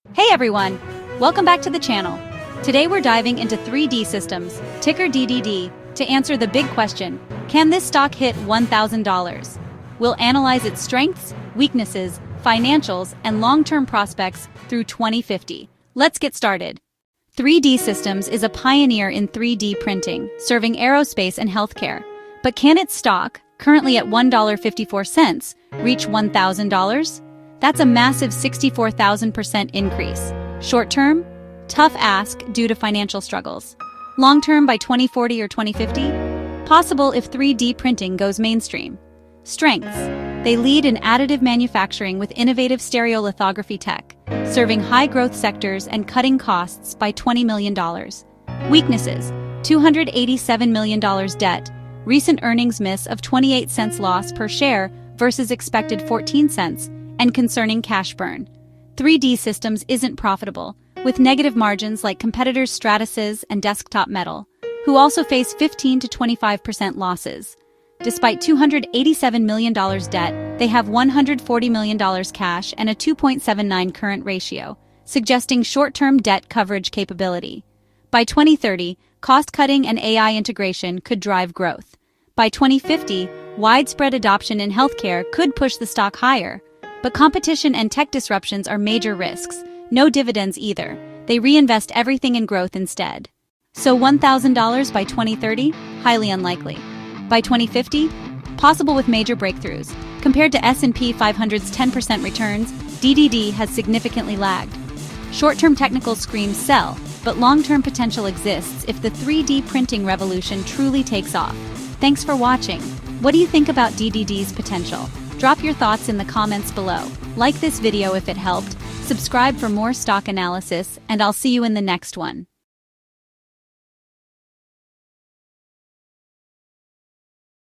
Hey everyone! Welcome back to the channel. Today we're diving into 3D systems, ticker DDD, to answer the big question, can this stock hit $1,000? We'll analyze its strengths, weaknesses, financials, and long-term prospects through 2050. Let's get started. 3D Systems is a pioneer in 3D printing, serving aerospace and healthcare. But can its stock, currently at $1.54, reach $1,000? That's a massive 64,000% increase. Short-term? Tough ask due to financial struggles. Long-term by 2040 or 2050? Possible if 3D printing goes mainstream. Strengths. They lead in additive manufacturing with innovative stereolithography tech, serving high-growth sectors and cutting costs by $20 million. Weaknesses. $287 million debt, recent earnings miss of 28 cents loss per share versus expected 14 cents, and concerning cash burn. 3D Systems isn't profitable, with negative margins like competitors Stratasys and Desktop Metal, who also face 15 to 25% losses. Despite $287 million debt, they have $140 million cash and a 2.79 current ratio, suggesting short-term debt coverage capability. By 2030, cost-cutting and AI integration could drive growth. By 2050, widespread adoption in healthcare could push the stock higher. But competition and tech disruptions are major risks. No dividends either. They reinvest everything in growth instead. So $1,000 by 2030? Highly unlikely. By 2050? Possible with major breakthroughs. Compared to S&P 500's 10% returns, DDD has significantly lagged. Short-term technicals scream sell, but long-term potential exists if the 3D printing revolution truly takes off. Thanks for watching. What do you think about DDD's potential? Drop your thoughts in the comments below. Like this video if it helped, subscribe for more stock analysis, and I'll see you in the next one.